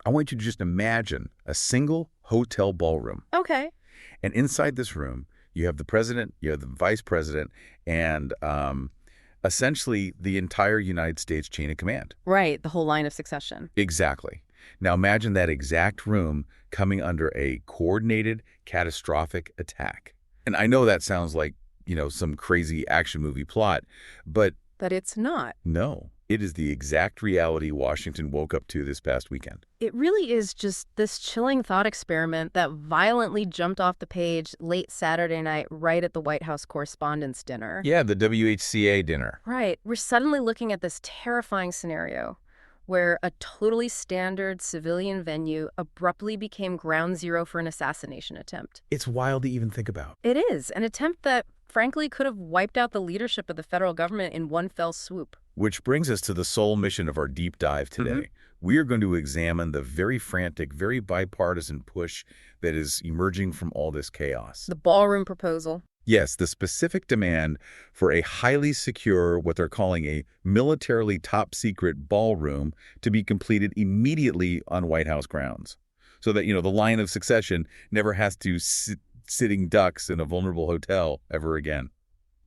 I want you to just imagine a single hotel ballroom. Okay. And inside this room, you have the president, you have the vice president, and essentially the entire United States chain of command. Right, the whole line of succession. Exactly. Now imagine that exact room coming under a coordinated, catastrophic attack. And I know that sounds like, some crazy action movie plot, but It's not. no, it is the exact reality Washington woke up to this past weekend. It really is just this chilling thought experiment that violently jumped off the page late Saturday night right at the White House Correspondents Dinner. Yeah, the WHCA dinner. Right. We're suddenly looking at this terrifying scenario where a totally standard civilian venue abruptly became ground zero for an assassination attempt. It's wild to even think about. It is an attempt that, frankly, could have wiped out the leadership of the federal government in one fell swoop. Which brings us to the sole mission of our deep dive today. We are going to examine the very frantic, very bipartisan push that is emerging from all this chaos. The ballroom proposal. Yes, the specific demand for a highly secure, what they're calling a militarily top-secret ballroom to be completed immediately on White House grounds. So that, the line of succession never has to sitting ducks in a vulnerable hotel ever again.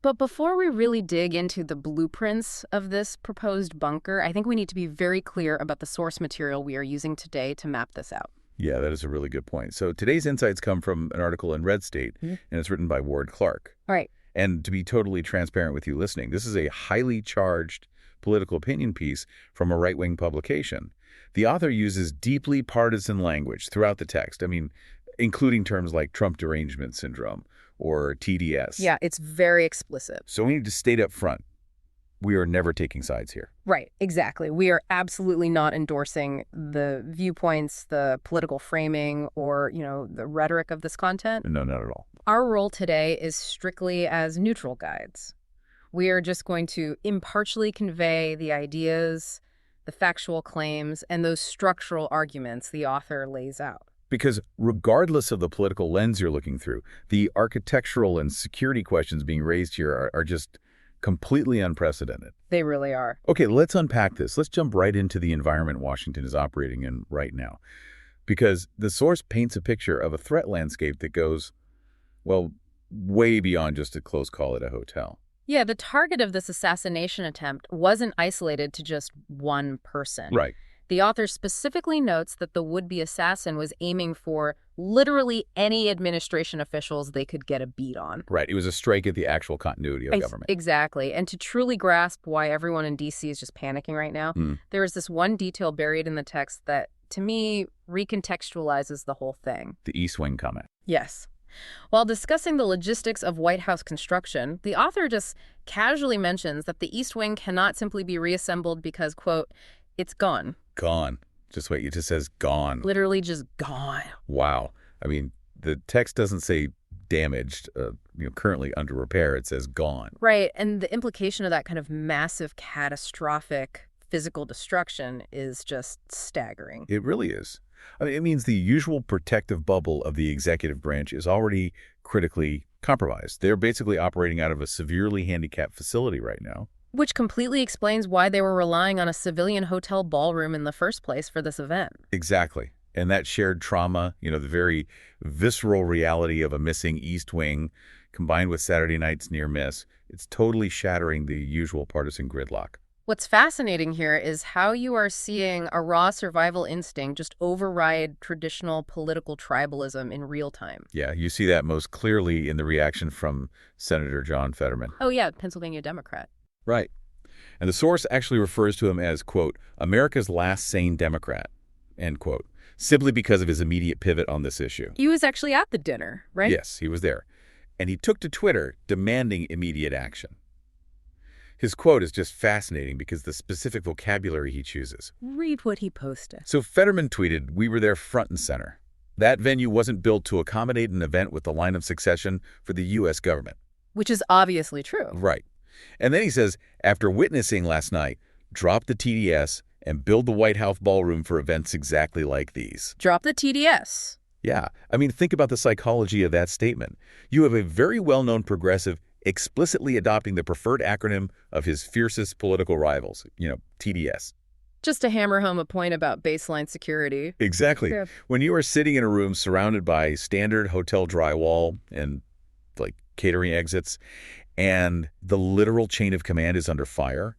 But before we really dig into the blueprints of this proposed bunker, I think we need to be very clear about the source material we are using today to map this out. Yeah, that is a really good point. So today's insights come from an article in Red State, and it's written by Ward Clark. All right. And to be totally transparent with you listening, this is a highly charged political opinion piece from a right-wing publication. The author uses deeply partisan language throughout the text. I mean, including terms like Trump derangement syndrome or TDS. Yeah, it's very explicit. So we need to state up front, we are never taking sides here. Right, exactly. We are absolutely not endorsing the viewpoints, the political framing, or, the rhetoric of this content. No, not at all. Our role today is strictly as neutral guides. We are just going to impartially convey the ideas, the factual claims, and those structural arguments the author lays out. Because regardless of the political lens you're looking through, the architectural and security questions being raised here are just completely unprecedented. They really are. Okay, let's unpack this. Let's jump right into the environment Washington is operating in right now. Because the source paints a picture of a threat landscape that goes, well, way beyond just a close call at a hotel. Yeah, the target of this assassination attempt wasn't isolated to just one person. Right. The author specifically notes that the would-be assassin was aiming for literally any administration officials they could get a beat on. Right. It was a strike at the actual continuity of government. Exactly. And to truly grasp why everyone in D.C. is just panicking right now, there is this one detail buried in the text that, to me, recontextualizes the whole thing. The East Wing comment. Yes. While discussing the logistics of White House construction, the author just casually mentions that the East Wing cannot simply be reassembled because, quote, it's gone. Gone. Just wait, it just says gone. Literally just gone. Wow. I mean, the text doesn't say damaged, currently under repair. It says gone. Right. And the implication of that kind of massive, catastrophic physical destruction is just staggering. It really is. I mean, it means the usual protective bubble of the executive branch is already critically compromised. They're basically operating out of a severely handicapped facility right now. Which completely explains why they were relying on a civilian hotel ballroom in the first place for this event. Exactly. And that shared trauma, the very visceral reality of a missing East Wing combined with Saturday night's near miss, it's totally shattering the usual partisan gridlock. What's fascinating here is how you are seeing a raw survival instinct just override traditional political tribalism in real time. Yeah, you see that most clearly in the reaction from Senator John Fetterman. Oh, yeah, Pennsylvania Democrat. Right. And the source actually refers to him as, quote, America's last sane Democrat, end quote, simply because of his immediate pivot on this issue. He was actually at the dinner, right? Yes, he was there. And he took to Twitter demanding immediate action. His quote is just fascinating because the specific vocabulary he chooses. Read what he posted. So Fetterman tweeted, "We were there front and center. That venue wasn't built to accommodate an event with the line of succession for the U.S. government." Which is obviously true. Right. And then he says, after witnessing last night, drop the TDS and build the White House ballroom for events exactly like these. Drop the TDS. Yeah. I mean, think about the psychology of that statement. You have a very well-known progressive explicitly adopting the preferred acronym of his fiercest political rivals, TDS. Just to hammer home a point about baseline security. Exactly. Yeah. When you are sitting in a room surrounded by standard hotel drywall and like catering exits, and the literal chain of command is under fire,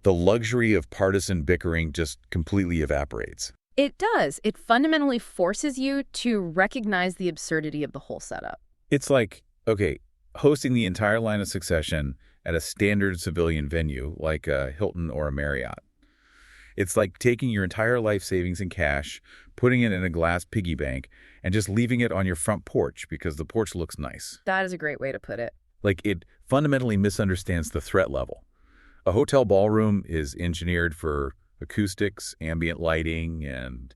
the luxury of partisan bickering just completely evaporates. It does. It fundamentally forces you to recognize the absurdity of the whole setup. It's like, okay, hosting the entire line of succession at a standard civilian venue like a Hilton or a Marriott. It's like taking your entire life savings in cash, putting it in a glass piggy bank, and just leaving it on your front porch because the porch looks nice. That is a great way to put it. Like, it fundamentally misunderstands the threat level. A hotel ballroom is engineered for acoustics, ambient lighting, and,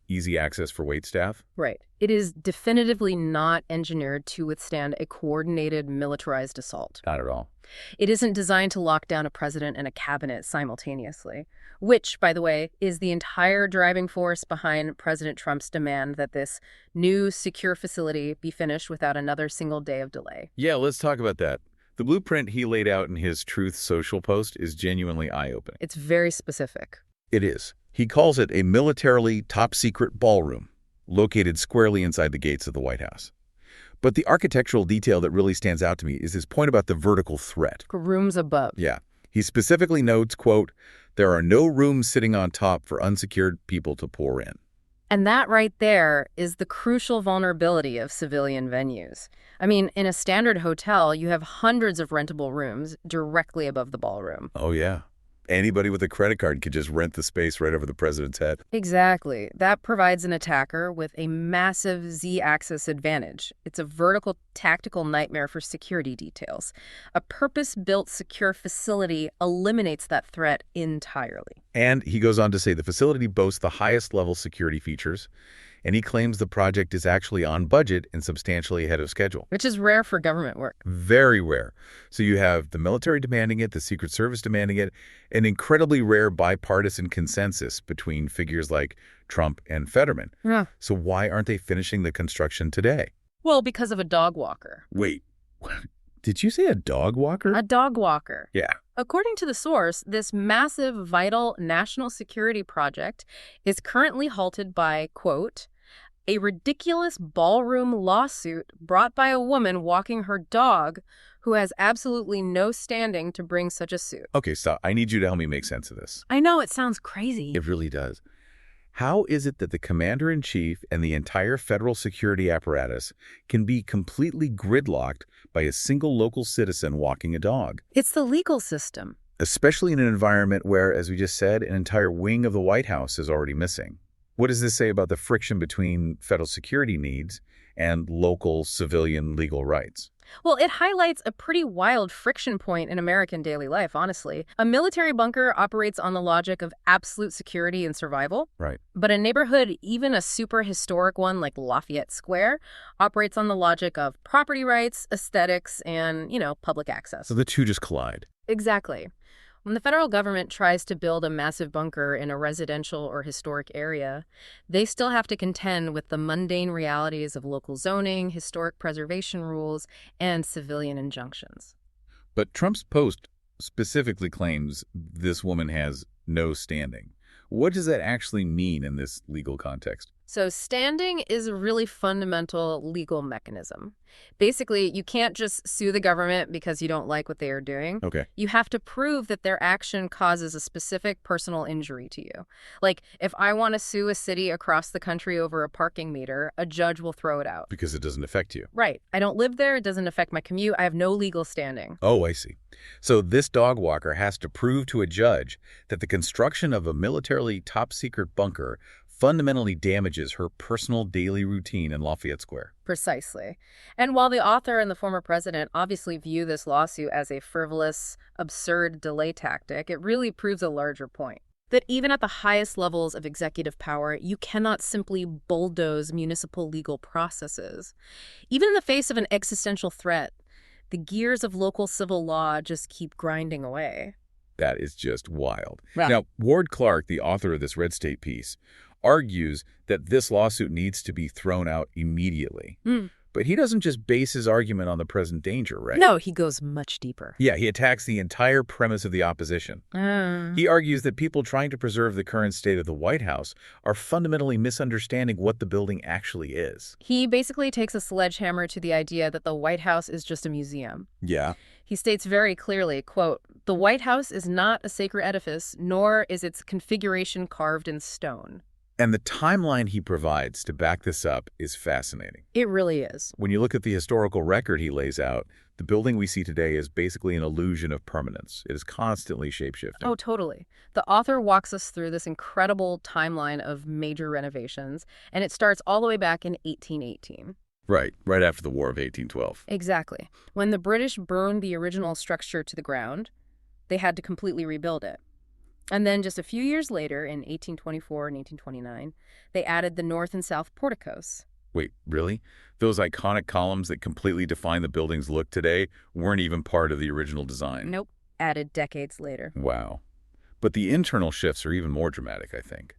easy access for waitstaff. Right. It is definitively not engineered to withstand a coordinated militarized assault. Not at all. It isn't designed to lock down a president and a cabinet simultaneously, which, by the way, is the entire driving force behind President Trump's demand that this new secure facility be finished without another single day of delay. Yeah, let's talk about that. The blueprint he laid out in his Truth Social post is genuinely eye-opening. It's very specific. It is. He calls it a militarily top-secret ballroom, located squarely inside the gates of the White House. But the architectural detail that really stands out to me is his point about the vertical threat. Rooms above. Yeah. He specifically notes, quote, "There are no rooms sitting on top for unsecured people to pour in." And that right there is the crucial vulnerability of civilian venues. I mean, in a standard hotel, you have hundreds of rentable rooms directly above the ballroom. Oh, yeah. Anybody with a credit card could just rent the space right over the president's head. Exactly. That provides an attacker with a massive Z-axis advantage. It's a vertical tactical nightmare for security details. A purpose-built secure facility eliminates that threat entirely. And he goes on to say the facility boasts the highest level security features, and he claims the project is actually on budget and substantially ahead of schedule. Which is rare for government work. Very rare. So you have the military demanding it, the Secret Service demanding it, an incredibly rare bipartisan consensus between figures like Trump and Fetterman. Yeah. So why aren't they finishing the construction today? Well, because of a dog walker. Wait, did you say a dog walker? A dog walker. Yeah. According to the source, this massive, vital national security project is currently halted by, quote, a ridiculous ballroom lawsuit brought by a woman walking her dog who has absolutely no standing to bring such a suit. Okay, stop. I need you to help me make sense of this. I know it sounds crazy. It really does. How is it that the commander-in-chief and the entire federal security apparatus can be completely gridlocked by a single local citizen walking a dog? It's the legal system. Especially in an environment where, as we just said, an entire wing of the White House is already missing. What does this say about the friction between federal security needs and local civilian legal rights? Well, it highlights a pretty wild friction point in American daily life, honestly. A military bunker operates on the logic of absolute security and survival. Right. But a neighborhood, even a super historic one like Lafayette Square, operates on the logic of property rights, aesthetics, and, public access. So the two just collide. Exactly. When the federal government tries to build a massive bunker in a residential or historic area, they still have to contend with the mundane realities of local zoning, historic preservation rules, and civilian injunctions. But Trump's post specifically claims this woman has no standing. What does that actually mean in this legal context? So standing is a really fundamental legal mechanism. Basically, you can't just sue the government because you don't like what they are doing. Okay. You have to prove that their action causes a specific personal injury to you. Like, if I want to sue a city across the country over a parking meter, a judge will throw it out. Because it doesn't affect you. Right. I don't live there. It doesn't affect my commute. I have no legal standing. Oh, I see. So this dog walker has to prove to a judge that the construction of a militarily top-secret bunker fundamentally damages her personal daily routine in Lafayette Square. Precisely. And while the author and the former president obviously view this lawsuit as a frivolous, absurd delay tactic, it really proves a larger point. That even at the highest levels of executive power, you cannot simply bulldoze municipal legal processes. Even in the face of an existential threat, the gears of local civil law just keep grinding away. That is just wild. Yeah. Now, Ward Clark, the author of this Red State piece, argues that this lawsuit needs to be thrown out immediately. But he doesn't just base his argument on the present danger, right? No, he goes much deeper. Yeah, he attacks the entire premise of the opposition. He argues that people trying to preserve the current state of the White House are fundamentally misunderstanding what the building actually is. He basically takes a sledgehammer to the idea that the White House is just a museum. Yeah. He states very clearly, quote, "The White House is not a sacred edifice, nor is its configuration carved in stone." And the timeline he provides to back this up is fascinating. It really is. When you look at the historical record he lays out, the building we see today is basically an illusion of permanence. It is constantly shape-shifting. Oh, totally. The author walks us through this incredible timeline of major renovations, and it starts all the way back in 1818. Right after the War of 1812. Exactly. When the British burned the original structure to the ground, they had to completely rebuild it. And then just a few years later, in 1824 and 1829, they added the north and south porticos. Wait, really? Those iconic columns that completely define the building's look today weren't even part of the original design? Nope. Added decades later. Wow. But the internal shifts are even more dramatic, I think.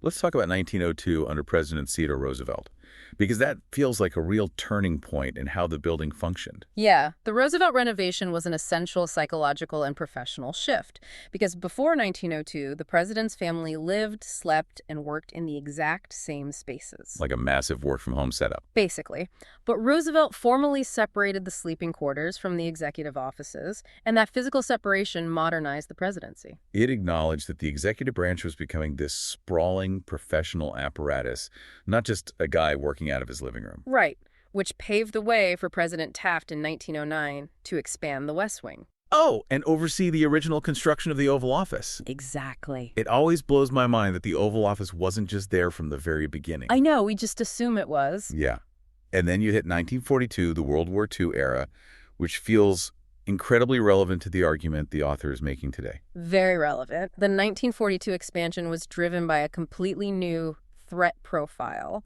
Let's talk about 1902 under President Theodore Roosevelt, because that feels like a real turning point in how the building functioned. Yeah, the Roosevelt renovation was an essential psychological and professional shift, because before 1902, the president's family lived, slept, and worked in the exact same spaces. Like a massive work-from-home setup. Basically. But Roosevelt formally separated the sleeping quarters from the executive offices, and that physical separation modernized the presidency. It acknowledged that the executive branch was becoming this sprawling professional apparatus, not just a guy working out of his living room. Right, which paved the way for President Taft in 1909 to expand the West Wing. Oh, and oversee the original construction of the Oval Office. Exactly. It always blows my mind that the Oval Office wasn't just there from the very beginning. I know, we just assume it was. Yeah. And then you hit 1942, the World War II era, which feels incredibly relevant to the argument the author is making today. Very relevant. The 1942 expansion was driven by a completely new threat profile.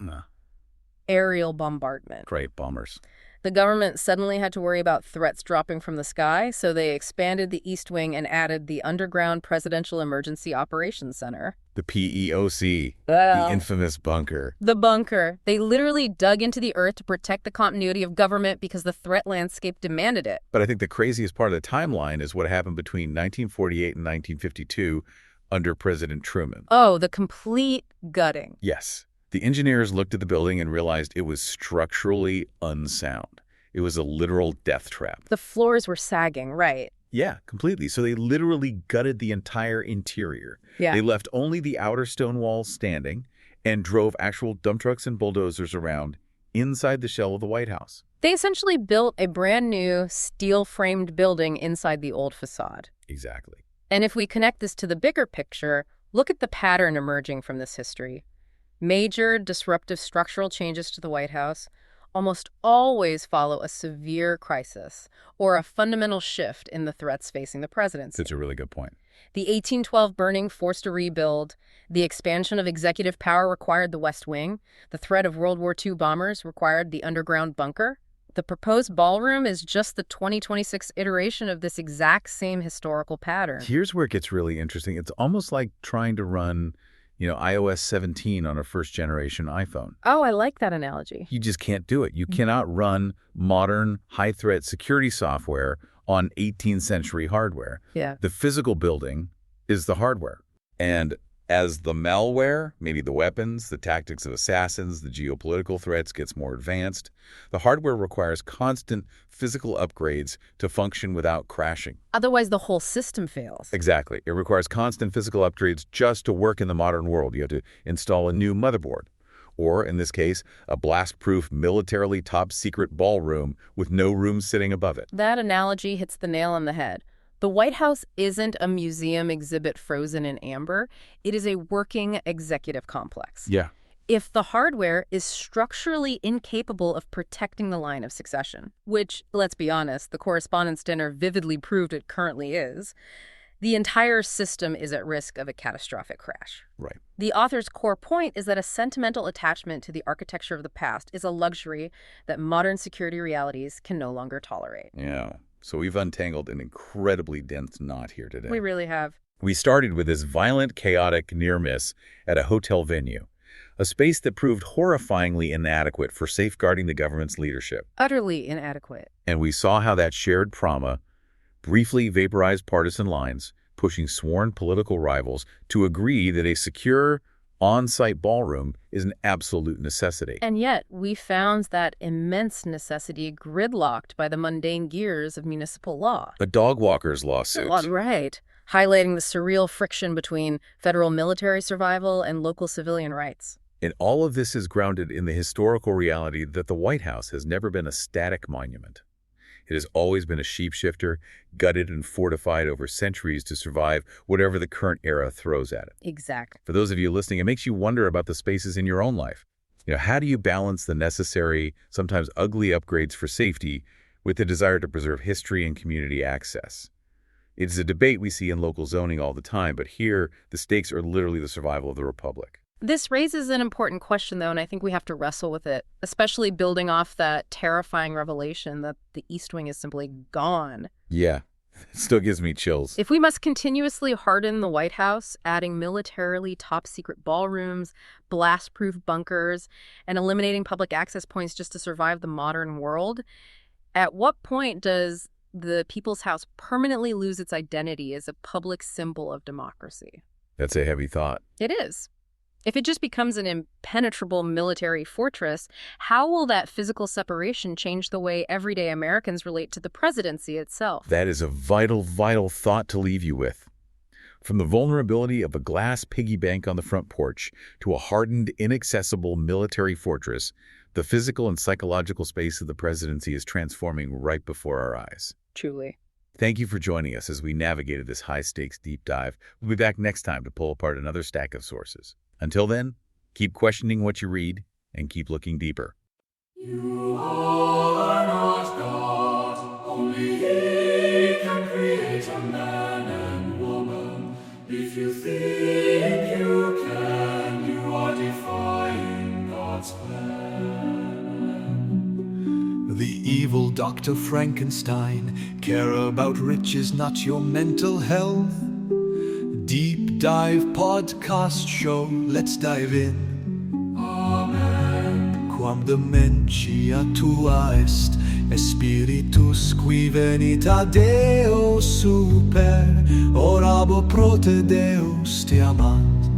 Aerial bombardment. Great, bombers. The government suddenly had to worry about threats dropping from the sky, so they expanded the East Wing and added the Underground Presidential Emergency Operations Center. The PEOC, Well, the infamous bunker. the bunker. They literally dug into the earth to protect the continuity of government because the threat landscape demanded it. But I think the craziest part of the timeline is what happened between 1948 and 1952 under President Truman. Oh, the complete gutting. Yes. The engineers looked at the building and realized it was structurally unsound. It was a literal death trap. The floors were sagging, right? Yeah, completely. So they literally gutted the entire interior. Yeah. They left only the outer stone walls standing and drove actual dump trucks and bulldozers around inside the shell of the White House. They essentially built a brand new steel-framed building inside the old facade. Exactly. And if we connect this to the bigger picture, look at the pattern emerging from this history. Major disruptive structural changes to the White House almost always follow a severe crisis or a fundamental shift in the threats facing the presidency. That's a really good point. The 1812 burning forced a rebuild. The expansion of executive power required the West Wing. The threat of World War II bombers required the underground bunker. The proposed ballroom is just the 2026 iteration of this exact same historical pattern. Here's where it gets really interesting. It's almost like trying to run, iOS 17 on a first-generation iPhone. Oh, I like that analogy. You just can't do it. You cannot run modern, high-threat security software on 18th century hardware. Yeah. The physical building is the hardware. And as the malware, maybe the weapons, the tactics of assassins, the geopolitical threats gets more advanced, the hardware requires constant physical upgrades to function without crashing. Otherwise, the whole system fails. Exactly. It requires constant physical upgrades just to work in the modern world. You have to install a new motherboard. Or, in this case, a blast-proof, militarily top-secret ballroom with no room sitting above it. That analogy hits the nail on the head. The White House isn't a museum exhibit frozen in amber. It is a working executive complex. Yeah. If the hardware is structurally incapable of protecting the line of succession, which, let's be honest, the Correspondents' Dinner vividly proved it currently is, the entire system is at risk of a catastrophic crash. Right. The author's core point is that a sentimental attachment to the architecture of the past is a luxury that modern security realities can no longer tolerate. Yeah. So we've untangled an incredibly dense knot here today. We really have. We started with this violent, chaotic near-miss at a hotel venue, a space that proved horrifyingly inadequate for safeguarding the government's leadership. Utterly inadequate. And we saw how that shared trauma briefly vaporized partisan lines, pushing sworn political rivals to agree that a secure, on-site ballroom is an absolute necessity. And yet, we found that immense necessity gridlocked by the mundane gears of municipal law. A dog walker's lawsuit. Right. Highlighting the surreal friction between federal military survival and local civilian rights. And all of this is grounded in the historical reality that the White House has never been a static monument. It has always been a shapeshifter, gutted and fortified over centuries to survive whatever the current era throws at it. Exactly. For those of you listening, it makes you wonder about the spaces in your own life. How do you balance the necessary, sometimes ugly upgrades for safety with the desire to preserve history and community access? It is a debate we see in local zoning all the time, but here the stakes are literally the survival of the republic. This raises an important question, though, and I think we have to wrestle with it, especially building off that terrifying revelation that the East Wing is simply gone. Yeah, it still gives me chills. If we must continuously harden the White House, adding militarily top-secret ballrooms, blast-proof bunkers, and eliminating public access points just to survive the modern world, at what point does the People's House permanently lose its identity as a public symbol of democracy? That's a heavy thought. It is. If it just becomes an impenetrable military fortress, how will that physical separation change the way everyday Americans relate to the presidency itself? That is a vital, vital thought to leave you with. From the vulnerability of a glass piggy bank on the front porch to a hardened, inaccessible military fortress, the physical and psychological space of the presidency is transforming right before our eyes. Truly. Thank you for joining us as we navigated this high-stakes deep dive. We'll be back next time to pull apart another stack of sources. Until then, keep questioning what you read and keep looking deeper. You are not God, only He can create a man and woman. If you think you can, you are defying God's plan. The evil Dr. Frankenstein, care about riches, not your mental health. Deep Dive podcast show, let's dive in. Amen. Quam dementia tua est, spiritus qui venita Deo super, orabo prote Deus te amant.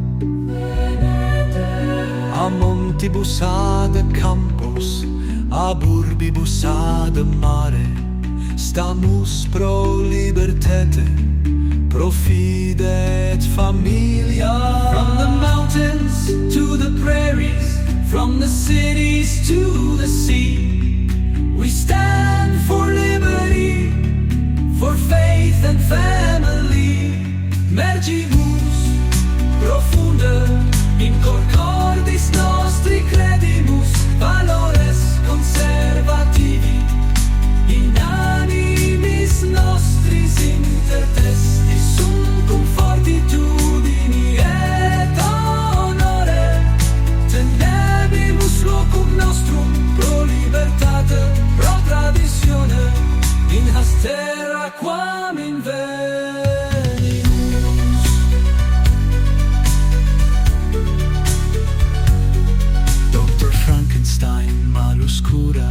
A montibus ad campos, ab urbibus ad mare, stamus pro libertate, pro fide et familia. From the mountains to the prairies, from the cities to the sea, we stand for liberty, for faith and family. Mergimus profunde in cordis nostri credimus, valores conservativi in animis nostris intertestis sunt cum fortitudini et honore tenebimus locum nostrum pro libertate, pro traditione in hastera quam invenimus. Dr. Frankenstein malus cura,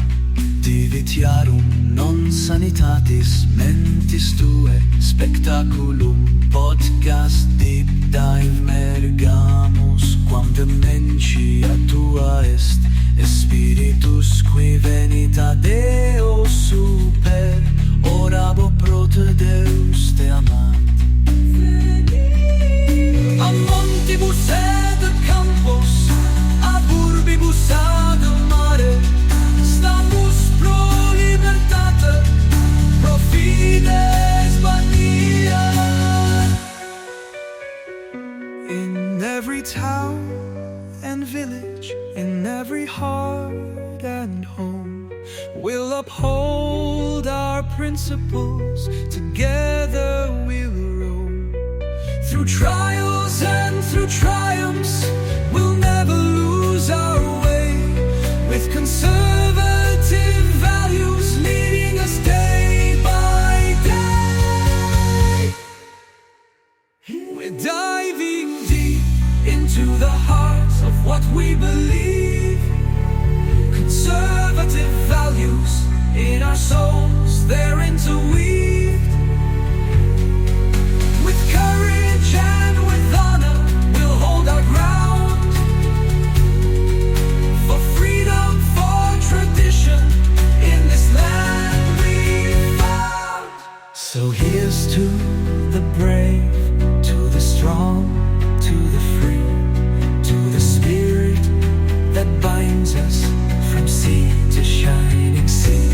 divitiarum non sanitatis mentis tue, spectaculum podcast deep dive mergamus, quam dementia tua est, spiritus qui venita Deo super, orabo prote Deus te amant. A montibus et campos, ab urbibus ad mare, stamus pro libertate, pro fides bania. In every town and village, in every heart and home, we'll uphold our principles, together we'll roam. Through trials and through triumphs, we'll never lose our way, with conservative values leading us day by day. We're diving deep into the heart of what we believe. they're interweaved. With courage and with honor, we'll hold our ground. For freedom, for tradition, in this land we found. So here's to the brave, to the strong, to the free, to the spirit that binds us from sea to shining sea.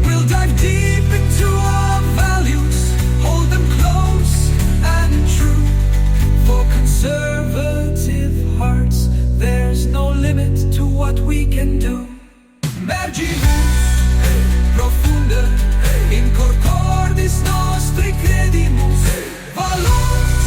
We'll dive deep into our values, hold them close and true. For conservative hearts, there's no limit to what we can do. Mergibus profunda in cor cordis nostri credimus, valors